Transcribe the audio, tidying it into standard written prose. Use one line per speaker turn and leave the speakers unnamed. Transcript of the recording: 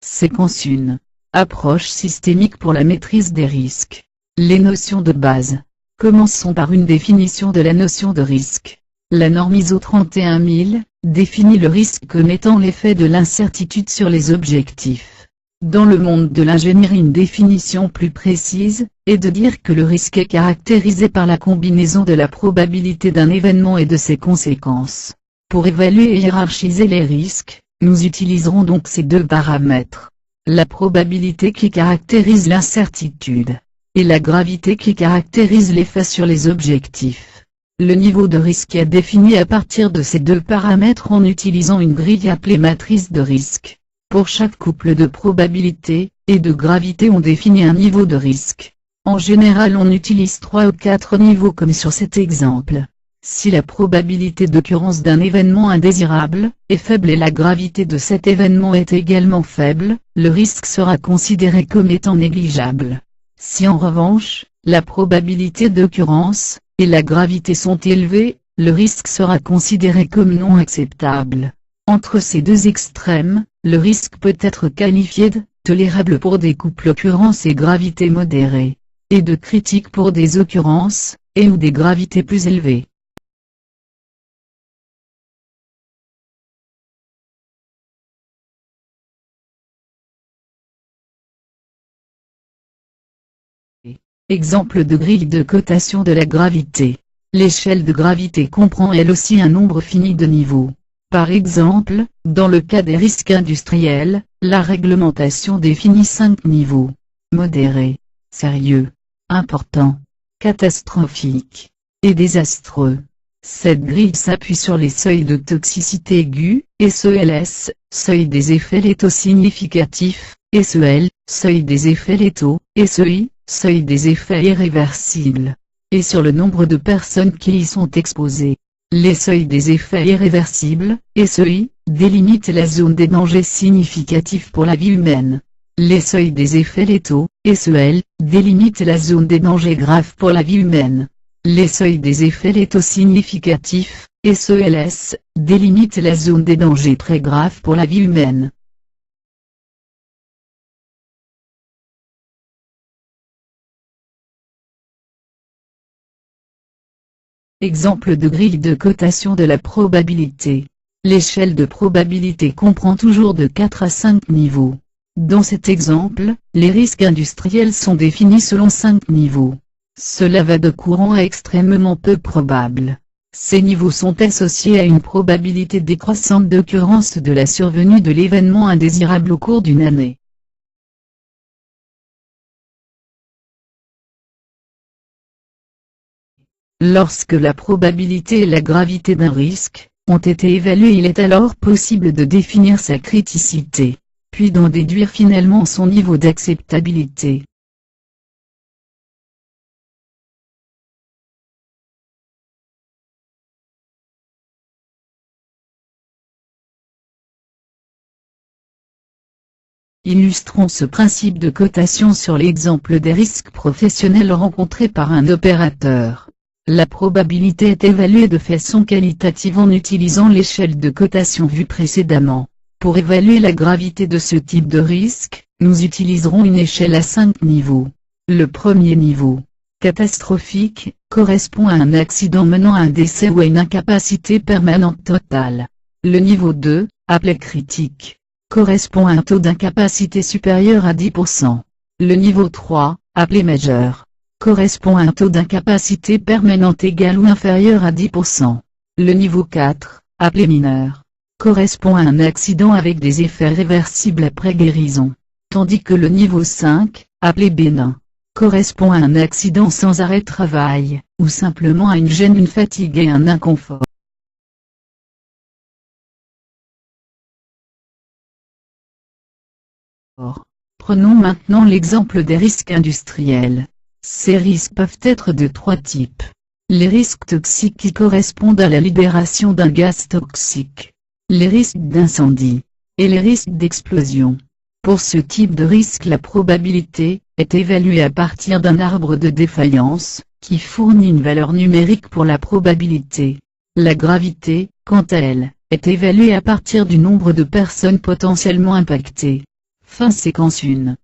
Séquence 1. Approche systémique pour la maîtrise des risques. Les notions de base. Commençons par une définition de la notion de risque. La norme ISO 31000 définit le risque comme étant l'effet de l'incertitude sur les objectifs. Dans le monde de l'ingénierie, une définition plus précise est de dire que le risque est caractérisé par la combinaison de la probabilité d'un événement et de ses conséquences. Pour évaluer et hiérarchiser les risques, nous utiliserons donc ces deux paramètres. La probabilité qui caractérise l'incertitude, et la gravité qui caractérise l'effet sur les objectifs. Le niveau de risque est défini à partir de ces deux paramètres en utilisant une grille appelée matrice de risque. Pour chaque couple de probabilité et de gravité, on définit un niveau de risque. En général, on utilise 3 ou 4 niveaux comme sur cet exemple. Si la probabilité d'occurrence d'un événement indésirable est faible et la gravité de cet événement est également faible, le risque sera considéré comme étant négligeable. Si en revanche, la probabilité d'occurrence et la gravité sont élevées, le risque sera considéré comme non acceptable. Entre ces deux extrêmes, le risque peut être qualifié de tolérable pour des couples occurrence et gravité modérée, et de critique pour des occurrences et ou des gravités plus élevées. Exemple de grille de cotation de la gravité. L'échelle de gravité comprend elle aussi un nombre fini de niveaux. Par exemple, dans le cas des risques industriels, la réglementation définit 5 niveaux. Modéré, sérieux, important, catastrophique et désastreux. Cette grille s'appuie sur les seuils de toxicité aiguë, SELS, seuil des effets létaux significatifs, SEL, seuil des effets létaux, SEI, seuil des effets irréversibles, et sur le nombre de personnes qui y sont exposées. Les seuils des effets irréversibles, SEI, délimitent la zone des dangers significatifs pour la vie humaine. Les seuils des effets létaux, SEL, délimitent la zone des dangers graves pour la vie humaine. Les seuils des effets létaux significatifs, SELS, délimitent la zone des dangers très graves pour la vie humaine. Exemple de grille de cotation de la probabilité. L'échelle de probabilité comprend toujours de 4 à 5 niveaux. Dans cet exemple, les risques industriels sont définis selon 5 niveaux. Cela va de courant à extrêmement peu probable. Ces niveaux sont associés à une probabilité décroissante d'occurrence de la survenue de l'événement indésirable au cours d'une année. Lorsque la probabilité et la gravité d'un risque ont été évaluées, il est alors possible de définir sa criticité, puis d'en déduire finalement son niveau d'acceptabilité. Illustrons ce principe de cotation sur l'exemple des risques professionnels rencontrés par un opérateur. La probabilité est évaluée de façon qualitative en utilisant l'échelle de cotation vue précédemment. Pour évaluer la gravité de ce type de risque, nous utiliserons une échelle à 5 niveaux. Le premier niveau, catastrophique, correspond à un accident menant à un décès ou à une incapacité permanente totale. Le niveau 2, appelé critique, correspond à un taux d'incapacité supérieur à 10%. Le niveau 3, appelé majeur, correspond à un taux d'incapacité permanente égal ou inférieur à 10%. Le niveau 4, appelé mineur, correspond à un accident avec des effets réversibles après guérison, tandis que le niveau 5, appelé bénin, correspond à un accident sans arrêt de travail, ou simplement à une gêne, une fatigue et un inconfort. Prenons maintenant l'exemple des risques industriels. Ces risques peuvent être de 3 types. Les risques toxiques qui correspondent à la libération d'un gaz toxique, les risques d'incendie, et les risques d'explosion. Pour ce type de risque, la probabilité est évaluée à partir d'un arbre de défaillance, qui fournit une valeur numérique pour la probabilité. La gravité, quant à elle, est évaluée à partir du nombre de personnes potentiellement impactées. Fin séquence 1.